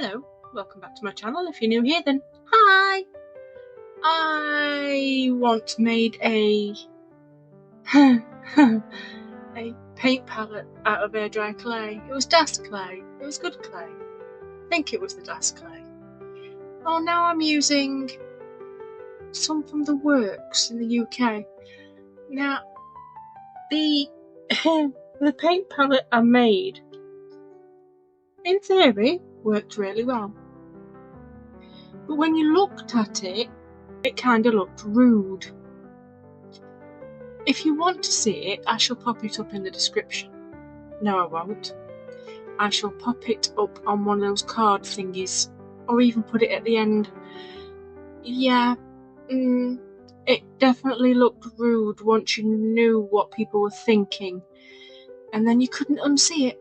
Hello, welcome back to my channel. If you're new here, then hi! I once made a a paint palette out of air dry clay. It was Das clay. It was good clay. I think it was the Das clay. Oh, now I'm using some from the Works in the UK. Now, the paint palette I made, in theory, worked really well. But when you looked at it, it kind of looked rude. If you want to see it, I shall pop it up in the description. No, I won't. I shall pop it up on one of those card thingies, or even put it at the end. Yeah, it definitely looked rude once you knew what people were thinking, and then you couldn't unsee it.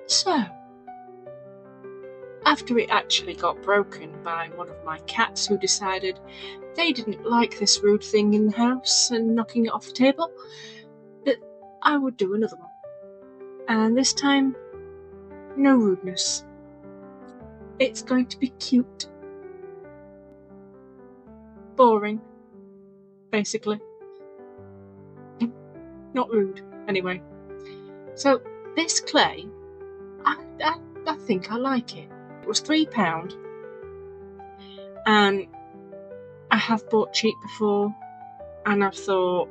So, after it actually got broken by one of my cats who decided they didn't like this rude thing in the house and knocking it off the table, that I would do another one. And this time, no rudeness. It's going to be cute. Boring, basically. Not rude, anyway. So, this clay, I think I like it. It was £3, and I have bought cheap before, and I've thought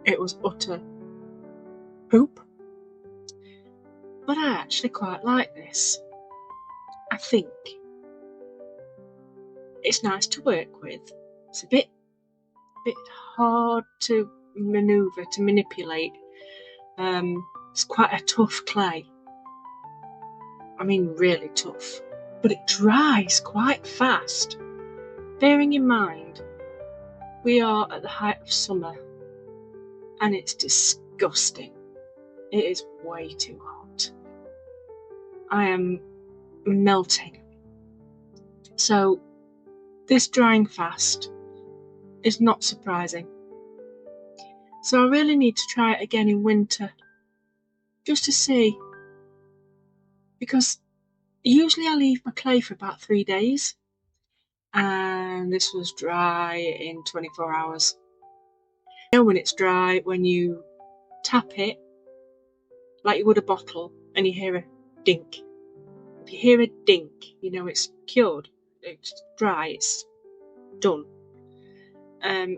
it was utter poop. But I actually quite like this. I think it's nice to work with. It's a bit hard to manipulate. It's quite a tough clay. I mean, really tough. But it dries quite fast. Bearing in mind, we are at the height of summer, and it's disgusting. It is way too hot. I am melting. So, this drying fast is not surprising. So I really need to try it again in winter, just to see, because usually I leave my clay for about 3 days, and this was dry in 24 hours. You know when it's dry, when you tap it like you would a bottle and you hear a dink. If you hear a dink, you know it's cured, it's dry, it's done. I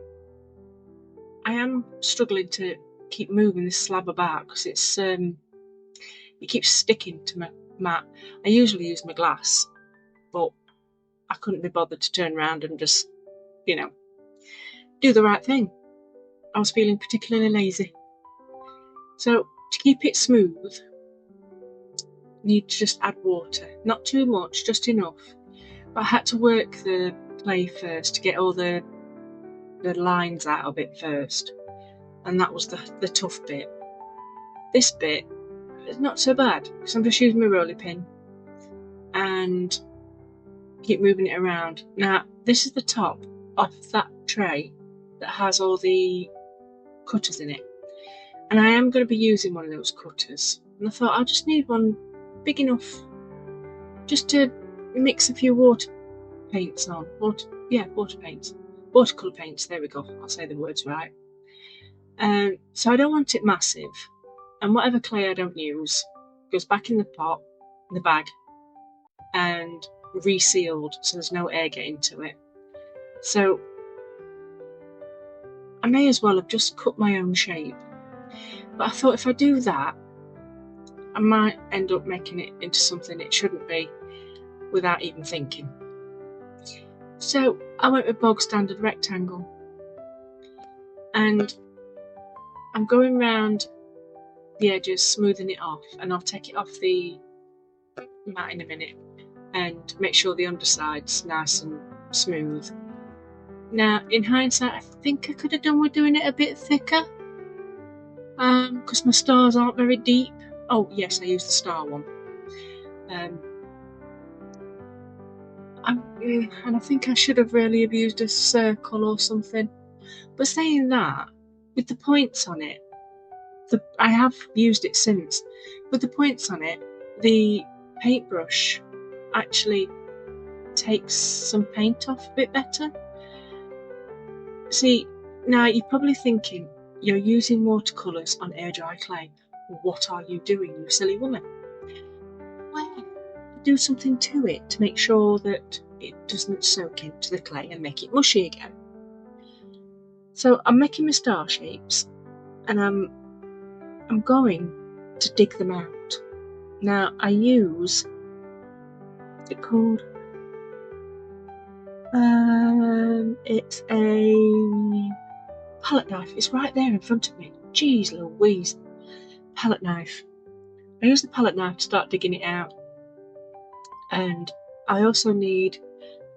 am struggling to keep moving this slab about because it keeps sticking to my mat. I usually use my glass, but I couldn't be bothered to turn around and just, do the right thing. I was feeling particularly lazy. So to keep it smooth, need to just add water. Not too much, just enough. But I had to work the clay first to get all the lines out of it first. And that was the tough bit. This bit is not so bad, because I'm just using my roller pin and keep moving it around. Now, this is the top of that tray that has all the cutters in it. And I am going to be using one of those cutters. And I thought I just need one big enough just to mix a few water paints on. Water paints. Watercolour paints, there we go. I'll say the words right. So I don't want it massive. And whatever clay I don't use goes back in the pot, in the bag, and resealed so there's no air getting to it. So I may as well have just cut my own shape. But I thought if I do that, I might end up making it into something it shouldn't be without even thinking. So I went with bog standard rectangle, and I'm going round the edges, smoothing it off, and I'll take it off the mat in a minute and make sure the underside's nice and smooth. Now, in hindsight, I think I could have done with doing it a bit thicker, because my stars aren't very deep. Oh yes, I used the star one. And I think I should have really have used a circle or something. But saying that, with the points on it, I have used it since. With the points on it, the paintbrush actually takes some paint off a bit better. See, now you're probably thinking, you're using watercolours on air dry clay. What are you doing, you silly woman? Well, do something to it to make sure that it doesn't soak into the clay and make it mushy again. So I'm making my star shapes, and I'm going to dig them out. Now I use, what's it called? It's a palette knife. It's right there in front of me. Jeez Louise. Palette knife. I use the palette knife to start digging it out. And I also need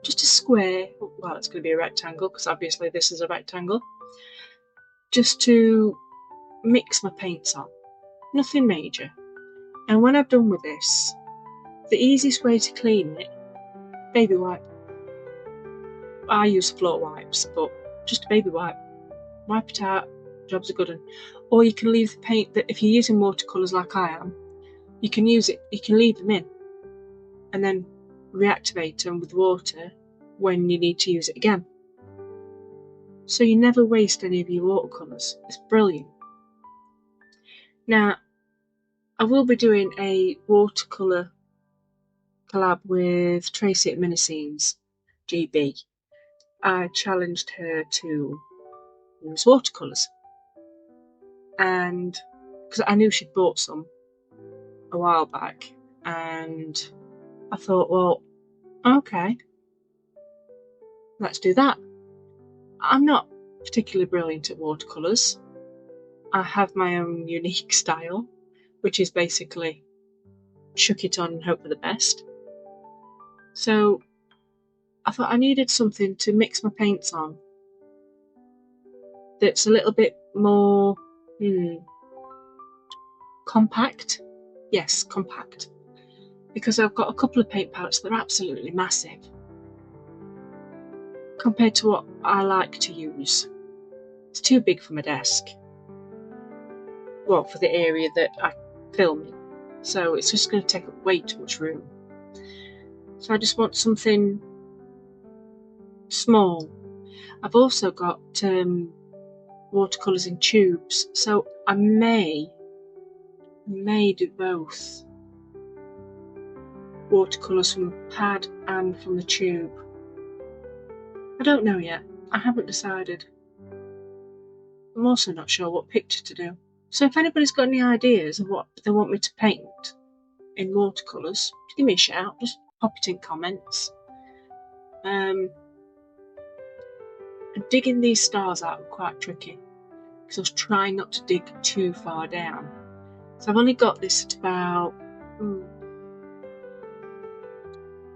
just a square, well, it's going to be a rectangle because obviously this is a rectangle, just to mix my paints on. Nothing major. And when I've done with this, the easiest way to clean it, baby wipe. I use floor wipes, but just a baby wipe. Wipe it out, job's a good one. Or you can leave the paint, that if you're using watercolours like I am, you can use it, you can leave them in and then reactivate them with water when you need to use it again. So you never waste any of your watercolours. It's brilliant. Now, I will be doing a watercolour collab with Tracy at Miniscenes, GB. I challenged her to use watercolours, and because I knew she'd bought some a while back, and I thought, well, okay, let's do that. I'm not particularly brilliant at watercolours. I have my own unique style, which is basically chuck it on and hope for the best. So I thought I needed something to mix my paints on that's a little bit more compact. Yes, compact. Because I've got a couple of paint palettes that are absolutely massive compared to what I like to use. It's too big for my desk. Well, for the area that I film in. So it's just going to take up way too much room. So I just want something small. I've also got watercolours in tubes, so I may do both. Watercolours from the pad and from the tube. I don't know yet. I haven't decided. I'm also not sure what picture to do. So if anybody's got any ideas of what they want me to paint in watercolours, just give me a shout. Just pop it in comments. Digging these stars out was quite tricky because I was trying not to dig too far down. So I've only got this at about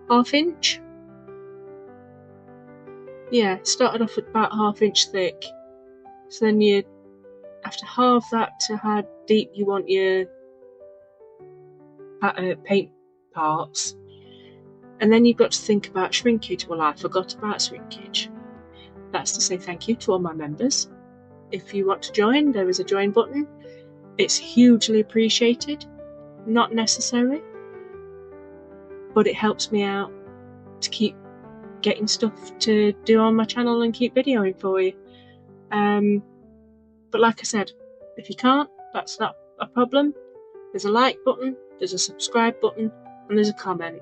½ inch. Yeah, started off at about ½ inch thick. So then you have to halve that to how deep you want your paint parts. And then you've got to think about shrinkage. Well, I forgot about shrinkage. That's to say thank you to all my members. If you want to join, there is a join button. It's hugely appreciated. Not necessary, but it helps me out to keep getting stuff to do on my channel and keep videoing for you. But like I said, if you can't, that's not a problem. There's a like button, there's a subscribe button, and there's a comment.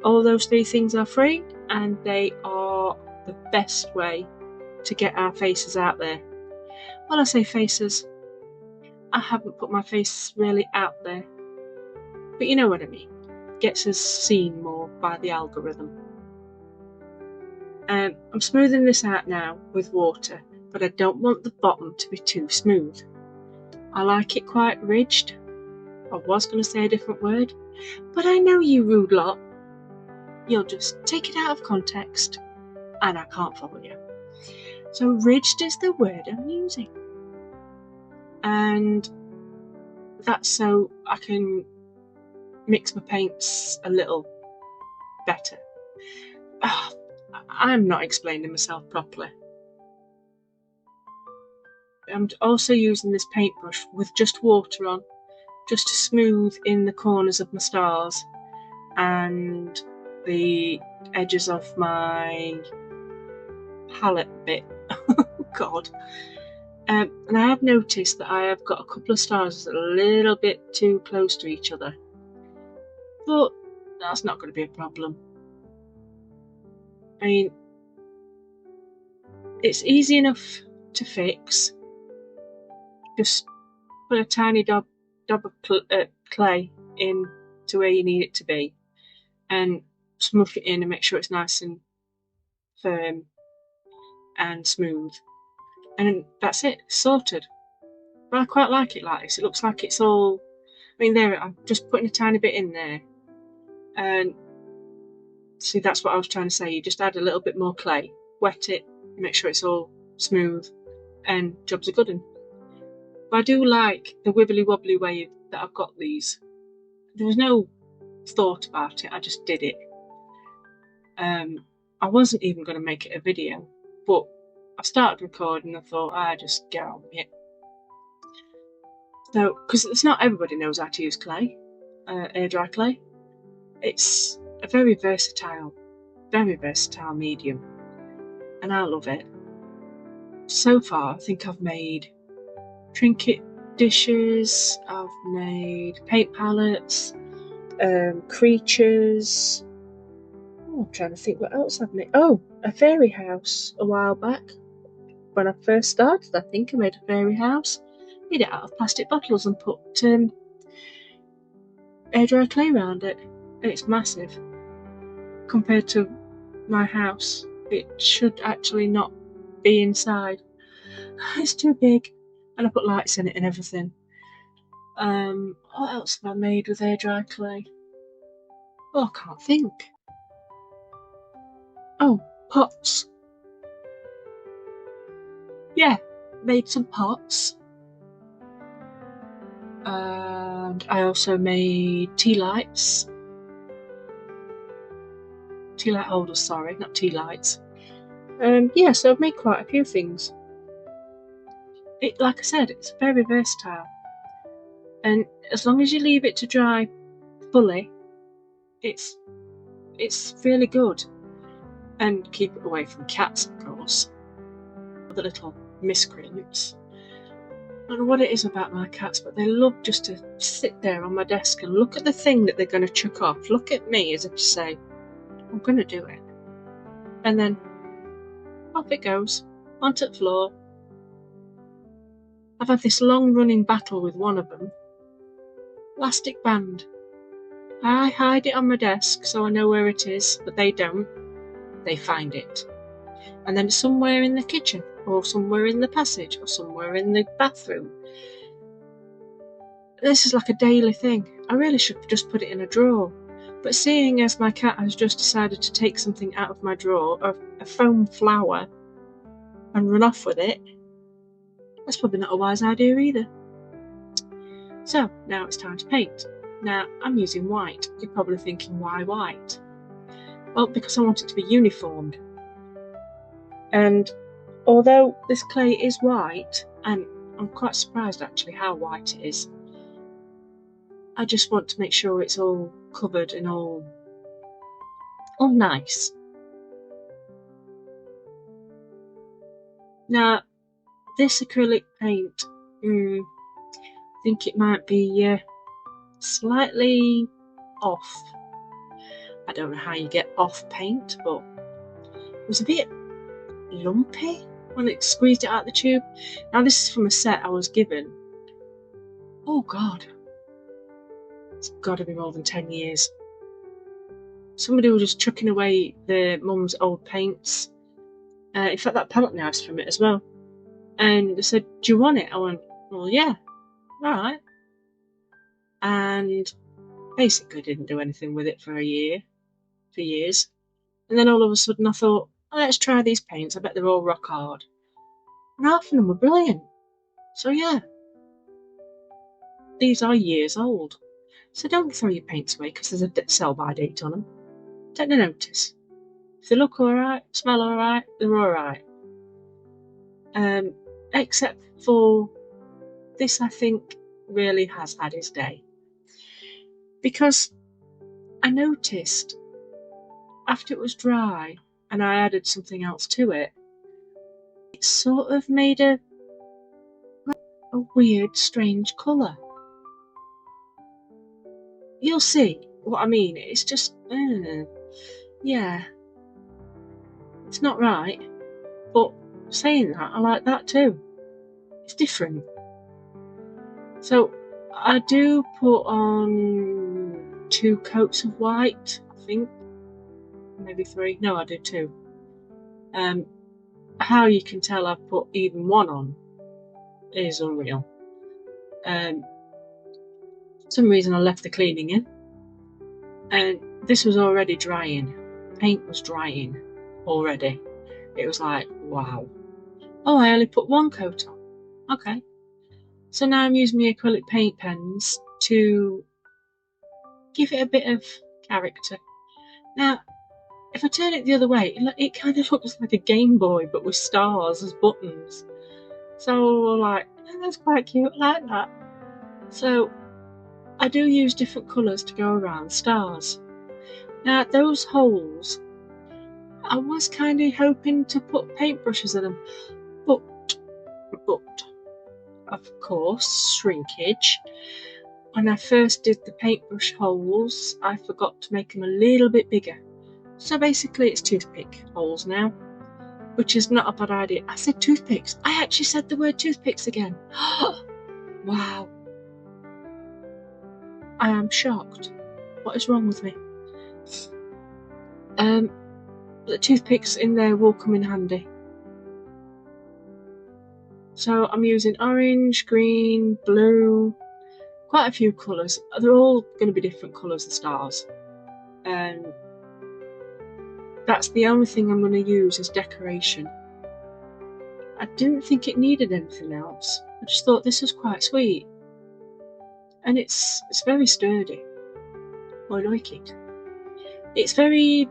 All those 3 things are free, and they are the best way to get our faces out there. Well, I say faces, I haven't put my face really out there, but you know what I mean. Gets us seen more by the algorithm. I'm smoothing this out now with water, but I don't want the bottom to be too smooth. I like it quite ridged. I was going to say a different word, but I know you rude lot. You'll just take it out of context, and I can't follow you. So ridged is the word I'm using. And that's so I can mix my paints a little better. I'm not explaining myself properly. I'm also using this paintbrush with just water on, just to smooth in the corners of my stars and the edges of my palette a bit. Oh God. And I have noticed that I have got a couple of stars that are a little bit too close to each other, but that's not going to be a problem. I mean, it's easy enough to fix. Just put a tiny dab of clay in to where you need it to be, and smush it in and make sure it's nice and firm and smooth, and that's it, sorted. But I quite like it like this. It looks like it's all, I mean, there, I'm just putting a tiny bit in there, and see, that's what I was trying to say. You just add a little bit more clay, wet it, make sure it's all smooth, and jobs are good. But I do like the wibbly wobbly way that I've got these. There was no thought about it, I just did it. I wasn't even going to make it a video, but I started recording and I thought I'd just get on with it. So, because it's not everybody knows how to use clay, air dry clay. It's a very versatile medium, and I love it. So far, I think I've made trinket dishes, I've made paint palettes, creatures. Oh, I'm trying to think what else I've made. Oh, a fairy house a while back. When I first started, I think I made a fairy house. Made it out of plastic bottles and put air dry clay around it. And it's massive. Compared to my house, it should actually not be inside. It's too big. And I put lights in it and everything. What else have I made with air dry clay? Oh, I can't think. Oh, pots. Yeah, made some pots. And I also made tea lights. Tea light holders, sorry, not tea lights. Yeah, so I've made quite a few things. It, like I said, it's very versatile. And as long as you leave it to dry fully, it's really good. And keep it away from cats, of course. The little miscreants. I don't know what it is about my cats, but they love just to sit there on my desk and look at the thing that they're going to chuck off. Look at me as if to say, I'm going to do it. And then off it goes, onto the floor. I've had this long running battle with one of them. Elastic band. I hide it on my desk so I know where it is, but they don't. They find it. And then somewhere in the kitchen, or somewhere in the passage, or somewhere in the bathroom. This is like a daily thing. I really should just put it in a drawer. But seeing as my cat has just decided to take something out of my drawer, a foam flower, and run off with it, that's probably not a wise idea either. So, now it's time to paint. Now, I'm using white. You're probably thinking, why white? Well, because I want it to be uniformed. And although this clay is white, and I'm quite surprised actually how white it is, I just want to make sure it's all covered and all nice. Now, this acrylic paint, I think it might be slightly off. I don't know how you get off paint, but it was a bit lumpy when it squeezed it out the tube. Now, this is from a set I was given. Oh God, it's got to be more than 10 years. Somebody was just chucking away their mum's old paints. In fact, that palette knife's from it as well. And they said, do you want it? I went, well, yeah, alright. And basically didn't do anything with it for years. And then all of a sudden I thought, oh, let's try these paints. I bet they're all rock hard. And half of them were brilliant. So yeah, these are years old. So don't throw your paints away because there's a sell-by date on them. Take no notice. If they look alright, smell alright, they're alright. Except for this, I think really has had its day. Because I noticed after it was dry and I added something else to it, it sort of made a weird, strange colour. You'll see what I mean. It's just, yeah, it's not right. But saying that, I like that too. It's different. So I do put on 2 coats of white, I think. Maybe 3. No, I do 2. How you can tell I've put even 1 on is unreal. For some reason I left the cleaning in, and this was already drying. Paint was drying already. It was like, wow. Oh, I only put 1 coat on. Okay. So now I'm using my acrylic paint pens to give it a bit of character. Now, if I turn it the other way, it kind of looks like a Game Boy, but with stars as buttons. So like, that's quite cute, I like that. So I do use different colours to go around stars. Now those holes, I was kind of hoping to put paintbrushes in them, but of course, shrinkage. When I first did the paintbrush holes, I forgot to make them a little bit bigger. So basically it's toothpick holes now, which is not a bad idea. I said toothpicks. I actually said the word toothpicks again. Wow. I am shocked. What is wrong with me? The toothpicks in there will come in handy. So I'm using orange, green, blue, quite a few colours. They're all going to be different colours, the stars. That's the only thing I'm going to use as decoration. I didn't think it needed anything else. I just thought this was quite sweet. And it's very sturdy. I like it. It's very...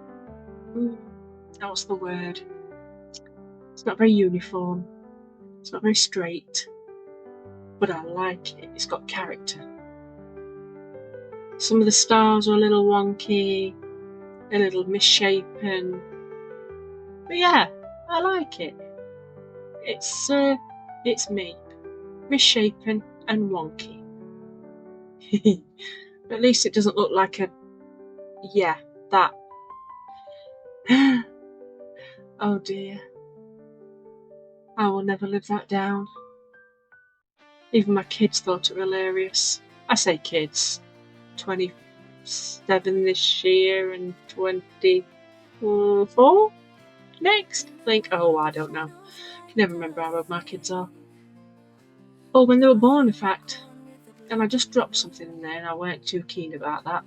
what's the word? It's not very uniform. It's not very straight. But I like it. It's got character. Some of the stars are a little wonky, a little misshapen. But yeah, I like it. It's me. Misshapen and wonky. At least it doesn't look like a... yeah, that. Oh dear. I will never live that down. Even my kids thought it hilarious. I say kids. 27 this year and 24 next. I think, oh, I don't know. I can never remember how old my kids are. Or when they were born, in fact. And I just dropped something in there and I weren't too keen about that.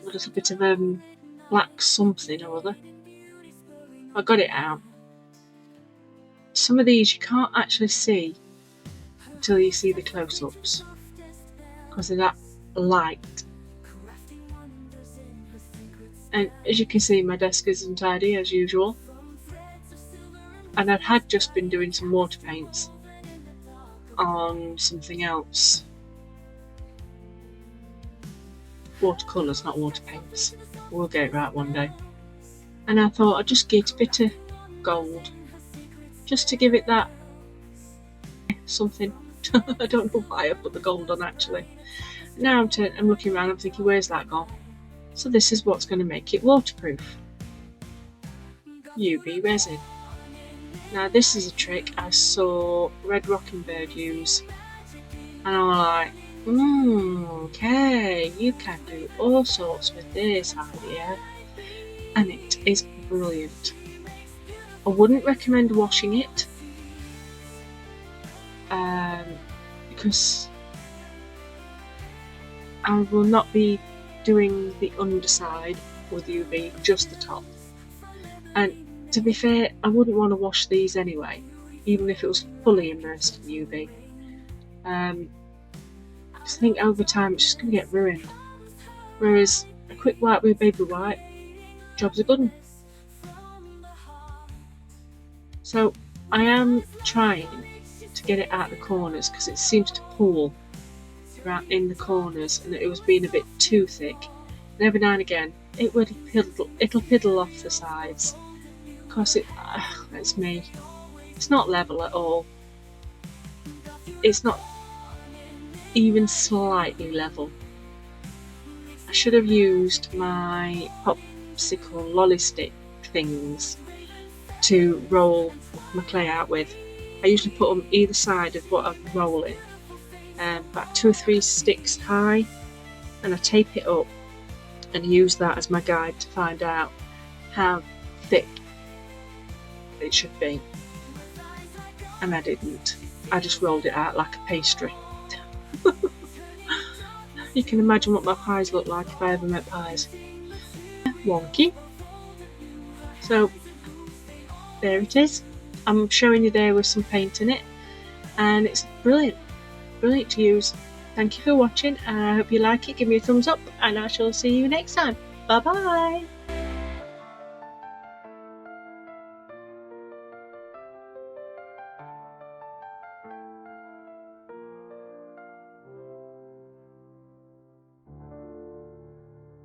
A little bit of black something or other. I got it out. Some of these you can't actually see until you see the close-ups because of that light. And as you can see, my desk isn't tidy as usual. And I had just been doing some water paints on something else. Watercolours, not water paints. We'll get it right one day. And I thought I'd just get a bit of gold, just to give it that something. I don't know why I put the gold on actually. Now I'm looking around, I'm thinking, where's that gone? So this is what's going to make it waterproof. UV resin. Now this is a trick I saw Red Rockingbird use, and I'm like, okay, you can do all sorts with this idea, and it is brilliant. I wouldn't recommend washing it, because I will not be doing the underside with UV, just the top. And to be fair, I wouldn't want to wash these anyway, even if it was fully immersed in UV. I just think over time it's just going to get ruined. Whereas a quick wipe with baby white, job's a good one. So I am trying to get it out the corners because it seems to pool around in the corners and it was being a bit too thick. and every now and again it'll piddle off the sides because it's me. It's not level at all. It's not even slightly level. I should have used my popsicle lolly stick things to roll my clay out with. I usually put them either side of what I'm rolling, about 2 or 3 sticks high, and I tape it up and use that as my guide to find out how thick it should be. And I didn't. I just rolled it out like a pastry. You can imagine what my pies look like if I ever make pies. Wonky. So there it is. I'm showing you there with some paint in it, and it's brilliant to use. Thank you for watching, and I hope you like it. Give me a thumbs up, and I shall see you next time. Bye bye.